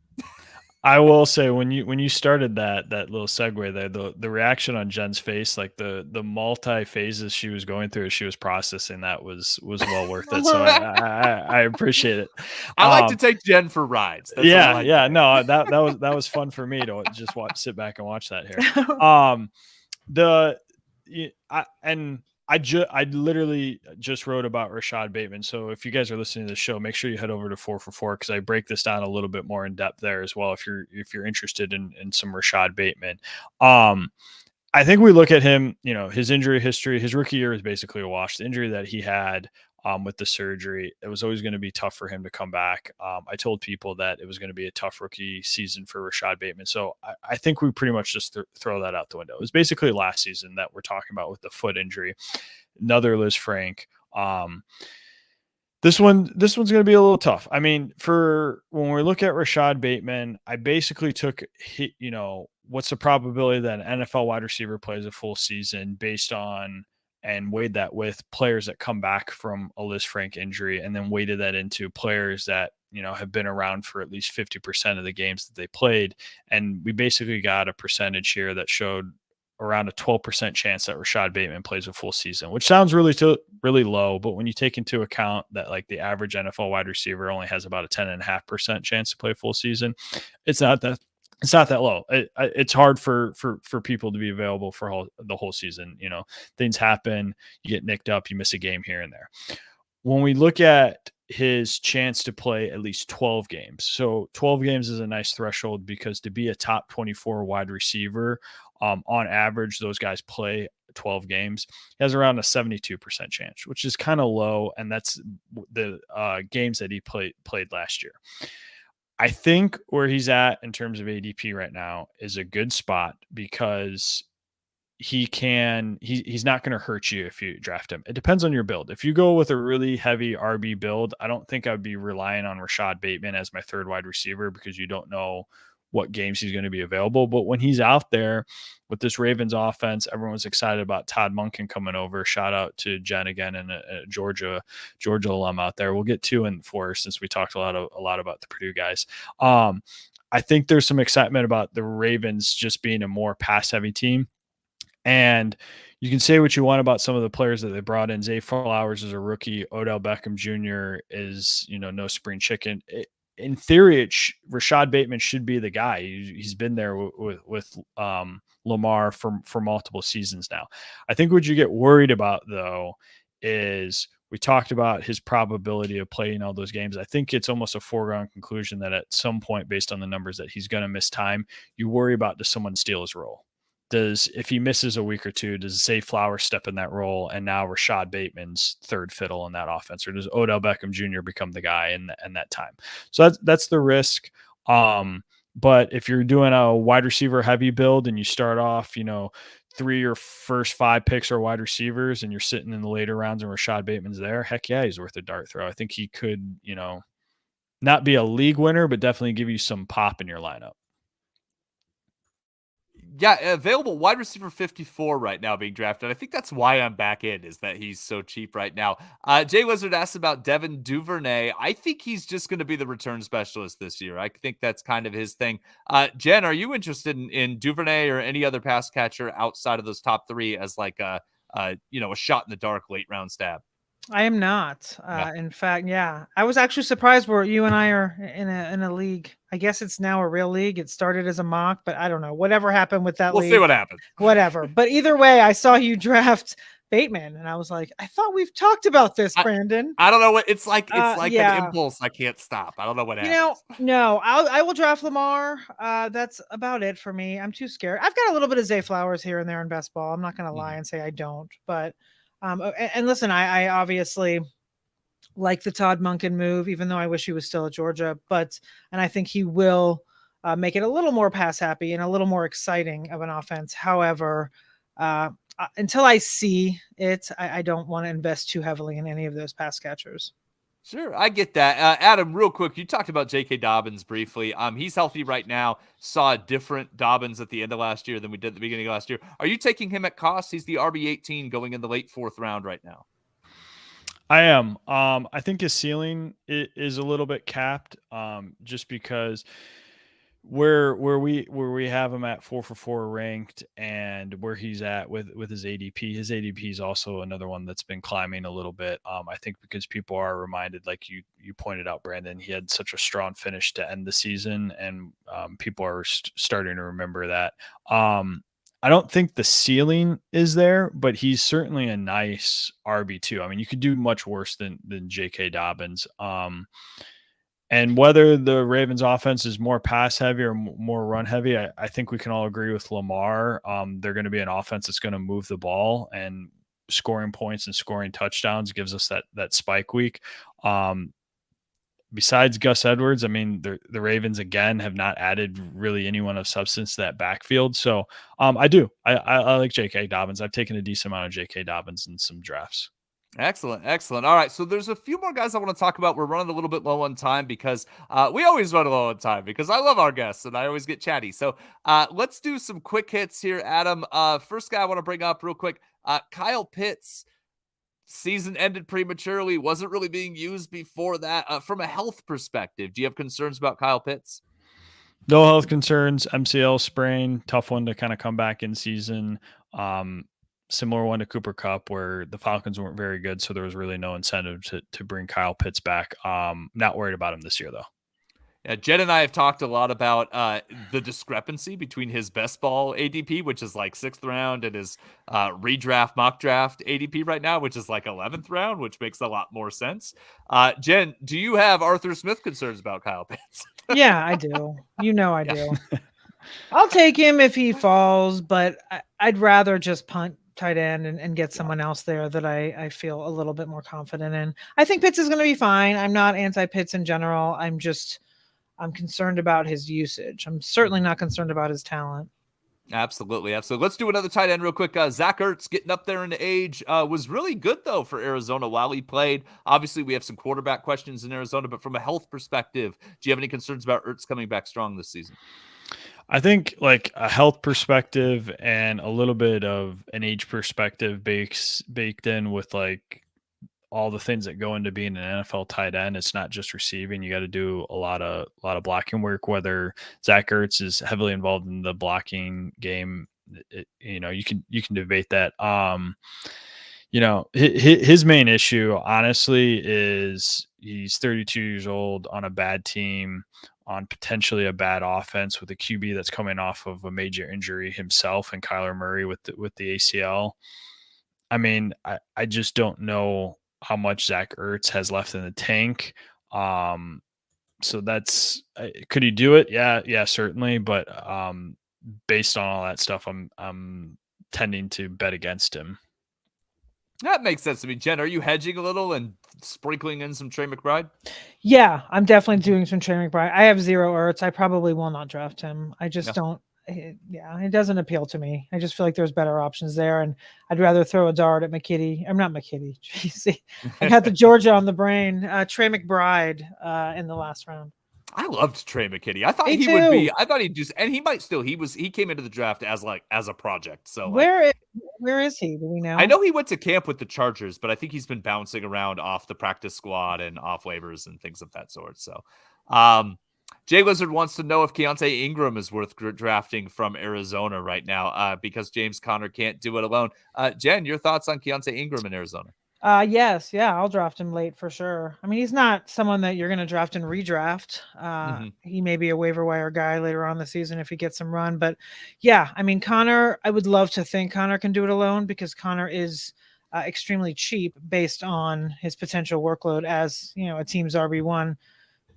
I will say when you started that little segue there, the reaction on Jen's face, like the multi phases she was going through as she was processing that was well worth it. So I appreciate it. I like to take Jen for rides. That's no, that was fun for me to just sit back and watch that here. I literally just wrote about Rashod Bateman. So if you guys are listening to the show, make sure you head over to 4for4 because I break this down a little bit more in depth there as well. If you're interested in some Rashod Bateman, I think we look at him, his injury history, his rookie year is basically a wash. The injury that he had with the surgery, it was always going to be tough for him to come back. I told people that it was going to be a tough rookie season for Rashod Bateman. So I think we pretty much just throw that out the window. It was basically last season that we're talking about with the foot injury. Another Liz Frank. This one's going to be a little tough. I mean, for when we look at Rashod Bateman, I basically took, what's the probability that an NFL wide receiver plays a full season based on and weighed that with players that come back from a Liz Frank injury, and then weighted that into players that, have been around for at least 50% of the games that they played. And we basically got a percentage here that showed around a 12% chance that Rashod Bateman plays a full season, which sounds really low. But when you take into account that like the average NFL wide receiver only has about a 10.5% chance to play a full season, it's not that low. It's hard for people to be available for the whole season. Things happen, you get nicked up, you miss a game here and there. When we look at his chance to play at least 12 games, so 12 games is a nice threshold because to be a top 24 wide receiver, on average, those guys play 12 games. He has around a 72% chance, which is kind of low, and that's the games that he played last year. I think where he's at in terms of ADP right now is a good spot because he's not going to hurt you if you draft him. It depends on your build. If you go with a really heavy RB build, I don't think I'd be relying on Rashod Bateman as my third wide receiver because you don't know what games he's going to be available. But when he's out there with this Ravens offense, everyone's excited about Todd Monken coming over. Shout out to Jen again and a Georgia alum out there. We'll get 2 and 4 since we talked a lot about the Purdue guys. I think there's some excitement about the Ravens just being a more pass heavy team. And you can say what you want about some of the players that they brought in. Zay Flowers is a rookie. Odell Beckham Jr. is, no spring chicken. In theory, Rashod Bateman should be the guy. He's been there with Lamar for multiple seasons now. I think what you get worried about, though, is we talked about his probability of playing all those games. I think it's almost a foregone conclusion that at some point, based on the numbers, that he's going to miss time. You worry about, does someone steal his role? If he misses a week or two, does Zay Flowers step in that role and now Rashod Bateman's third fiddle in that offense, or does Odell Beckham Jr. become the guy in that time? So that's the risk. But if you're doing a wide receiver heavy build and you start off, 3 or first 5 picks are wide receivers and you're sitting in the later rounds and Rashod Bateman's there, heck yeah, he's worth a dart throw. I think he could, not be a league winner, but definitely give you some pop in your lineup. Yeah, available wide receiver 54 right now being drafted. I think that's why I'm back in, is that he's so cheap right now. Jay Wizard asked about Devin Duvernay. I think he's just going to be the return specialist this year. I think that's kind of his thing. Jen, are you interested in Duvernay or any other pass catcher outside of those top 3 as like a shot in the dark late round stab? I am not. Yeah. In fact, yeah, I was actually surprised where you and I are in a league. I guess it's now a real league. It started as a mock, but I don't know. Whatever happened with that We'll see league, what happens. whatever. But either way, I saw you draft Bateman, and I was like, I thought we've talked about this, Brandon. I don't know what it's like. It's like yeah. an impulse. I can't stop. I don't know what happens. No, I will draft Lamar. That's about it for me. I'm too scared. I've got a little bit of Zay Flowers here and there in best ball. I'm not going to lie and say I don't. But and listen, I obviously like the Todd Monken move, even though I wish he was still at Georgia. And I think he will make it a little more pass happy and a little more exciting of an offense. However, until I see it, I don't want to invest too heavily in any of those pass catchers. Sure, I get that. Adam, real quick, you talked about J.K. Dobbins briefly. He's healthy right now. Saw a different Dobbins at the end of last year than we did at the beginning of last year. Are you taking him at cost? He's the RB18 going in the late 4th round right now. I am. I think his ceiling is a little bit capped, just because where we have him at 4 for 4 ranked, and where he's at with his ADP. His ADP is also another one that's been climbing a little bit. I think because people are reminded, like you pointed out, Brandon, he had such a strong finish to end the season, and people are starting to remember that. I don't think the ceiling is there, but he's certainly a nice RB2. I mean, you could do much worse than J.K. Dobbins. And whether the Ravens offense is more pass heavy or more run heavy, I think we can all agree with Lamar. They're going to be an offense that's going to move the ball, and scoring points and scoring touchdowns gives us that spike week. Besides Gus Edwards, I mean, the Ravens again have not added really anyone of substance to that backfield. So I like J.K. Dobbins. I've taken a decent amount of J.K. Dobbins in some drafts. Excellent. All right, so there's a few more guys I want to talk about. We're running a little bit low on time because we always run low on time because I love our guests and I always get chatty. So let's do some quick hits here, Adam. First guy I want to bring up real quick, Kyle Pitts. Season ended prematurely, wasn't really being used before that. From a health perspective, do you have concerns about Kyle Pitts? No health concerns. MCL sprain, tough one to kind of come back in season. Similar one to Cooper Kupp, where the Falcons weren't very good, so there was really no incentive to bring Kyle Pitts back. Not worried about him this year, though. Yeah, Jed and I have talked a lot about the discrepancy between his best ball ADP, which is like 6th round, and his redraft mock draft ADP right now, which is like 11th round, which makes a lot more sense. Jen, do you have Arthur Smith concerns about Kyle Pitts? Yeah, I do. I do. I'll take him if he falls, but I'd rather just punt tight end and get someone else there that I feel a little bit more confident in. I think Pitts is going to be fine. I'm not anti-Pitts in general. I'm concerned about his usage. I'm certainly not concerned about his talent. Absolutely. Let's do another tight end real quick. Zach Ertz, getting up there in age, was really good, though, for Arizona while he played. Obviously, we have some quarterback questions in Arizona, but from a health perspective, do you have any concerns about Ertz coming back strong this season? I think like a health perspective and a little bit of an age perspective baked in with like all the things that go into being an NFL tight end. It's not just receiving. You got to do a lot of blocking work, whether Zach Ertz is heavily involved in the blocking game. You can debate that. His main issue, honestly, is he's 32 years old on a bad team, on potentially a bad offense with a QB that's coming off of a major injury himself, and Kyler Murray with the ACL. I mean, I just don't know how much Zach Ertz has left in the tank. So that's, could he do it? Yeah, certainly. But based on all that stuff, I'm tending to bet against him. That makes sense to me. Jen, are you hedging a little and sprinkling in some Trey McBride? Yeah, I'm definitely doing some Trey McBride. I have 0 Ertz. I probably will not draft him. I just don't. Yeah, it doesn't appeal to me. I just feel like there's better options there, and I'd rather throw a dart at McKitty. I'm not McKitty. Jeez, I got the Georgia on the brain. Trey McBride in the last round. I loved Trey McKitty. I thought he would be. I thought he'd just, and he might still. He came into the draft as a project. So where is he? Do we know? I know he went to camp with the Chargers, but I think he's been bouncing around off the practice squad and off waivers and things of that sort. So, Jay Lizard wants to know if Keontae Ingram is worth drafting from Arizona right now because James Conner can't do it alone. Jen, your thoughts on Keontae Ingram in Arizona? Yes, yeah, I'll draft him late for sure. I mean, he's not someone that you're going to draft and redraft. He may be a waiver wire guy later on the season if he gets some run. But yeah, I mean, Connor, I would love to think Connor can do it alone because Connor is extremely cheap based on his potential workload as, a team's RB1,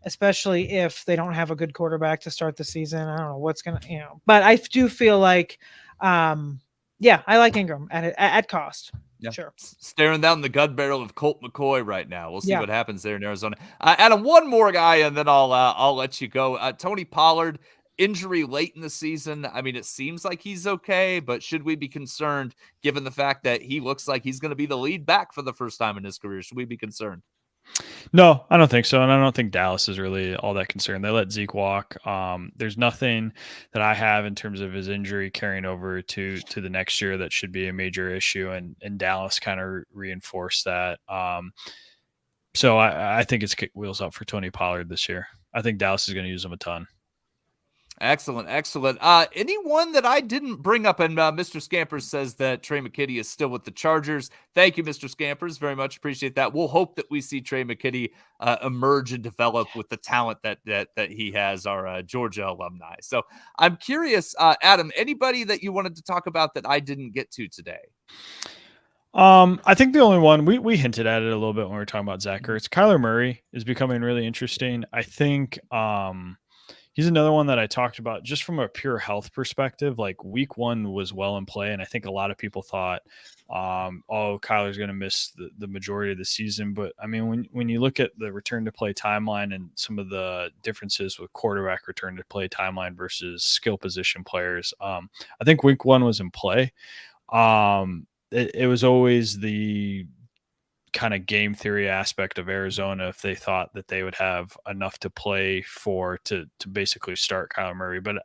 especially if they don't have a good quarterback to start the season. I don't know what's going to, but I do feel like, yeah, I like Ingram at cost. Yeah. Sure. Staring down the gun barrel of Colt McCoy right now. We'll see what happens there in Arizona. Adam, one more guy, and then I'll let you go. Tony Pollard, injury late in the season. I mean, it seems like he's okay, but should we be concerned given the fact that he looks like he's going to be the lead back for the first time in his career? Should we be concerned? No, I don't think so. And I don't think Dallas is really all that concerned. They let Zeke walk. There's nothing that I have in terms of his injury carrying over to the next year that should be a major issue. And Dallas kind of reinforced that. So I think it's kick wheels up for Tony Pollard this year. I think Dallas is going to use him a ton. Excellent. Anyone that I didn't bring up, and Mr. Scampers says that Trey McKitty is still with the Chargers. Thank you, Mr. Scampers. Very much appreciate that. We'll hope that we see Trey McKitty emerge and develop with the talent that he has, our Georgia alumni. So I'm curious, Adam, anybody that you wanted to talk about that I didn't get to today? I think the only one we hinted at it a little bit when we were talking about Zach Ertz. Kyler Murray is becoming really interesting. I think he's another one that I talked about just from a pure health perspective. Like week 1 was well in play. And I think a lot of people thought, Kyler's going to miss the majority of the season. But I mean, when you look at the return to play timeline and some of the differences with quarterback return to play timeline versus skill position players, I think week 1 was in play. It was always the kind of game theory aspect of Arizona if they thought that they would have enough to play for to basically start Kyler Murray. But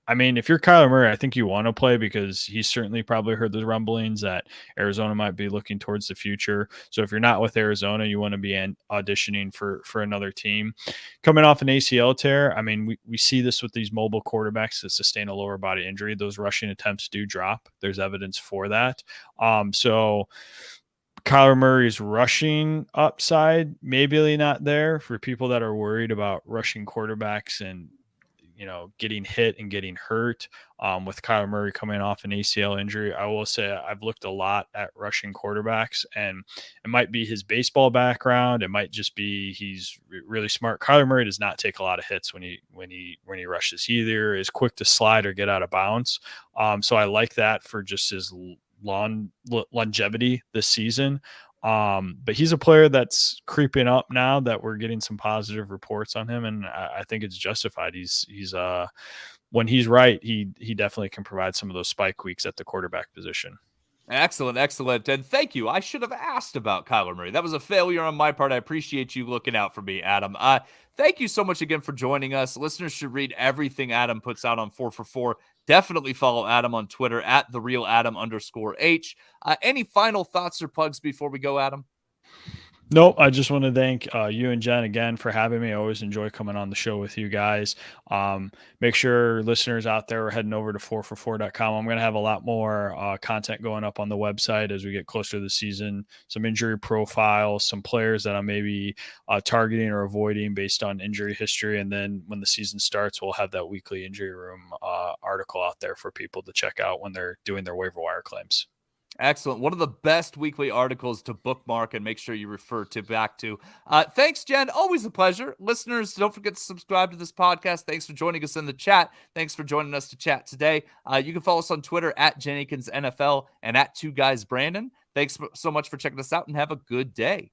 I mean, if you're Kyler Murray, I think you want to play because he's certainly probably heard the rumblings that Arizona might be looking towards the future. So if you're not with Arizona, you want to be auditioning for another team. Coming off an ACL tear, I mean, we see this with these mobile quarterbacks that sustain a lower body injury. Those rushing attempts do drop. There's evidence for that. So Kyler Murray's rushing upside, maybe not there for people that are worried about rushing quarterbacks and, getting hit and getting hurt. With Kyler Murray coming off an ACL injury, I will say I've looked a lot at rushing quarterbacks, and it might be his baseball background. It might just be he's really smart. Kyler Murray does not take a lot of hits when he rushes. He either is quick to slide or get out of bounds. So I like that for just his longevity this season. But he's a player that's creeping up now that we're getting some positive reports on him, and I think it's justified. He's when he's right, he definitely can provide some of those spike weeks at the quarterback position. Excellent. And thank you. I should have asked about Kyler Murray. That was a failure on my part. I appreciate you looking out for me, Adam. Thank you so much again for joining us. Listeners should read everything Adam puts out on 4for4. Definitely follow Adam on Twitter at @therealadam_H. Any final thoughts or plugs before we go, Adam? Nope. I just want to thank you and Jen again for having me. I always enjoy coming on the show with you guys. Make sure listeners out there are heading over to 4for4.com. I'm going to have a lot more content going up on the website as we get closer to the season, some injury profiles, some players that I'm maybe targeting or avoiding based on injury history. And then when the season starts, we'll have that weekly injury room article out there for people to check out when they're doing their waiver wire claims. Excellent. One of the best weekly articles to bookmark and make sure you refer back to. Thanks, Jen. Always a pleasure. Listeners, don't forget to subscribe to this podcast. Thanks for joining us in the chat. Thanks for joining us to chat today. You can follow us on Twitter at Jen Akins NFL and at 2guysbrandon. Thanks so much for checking us out and have a good day.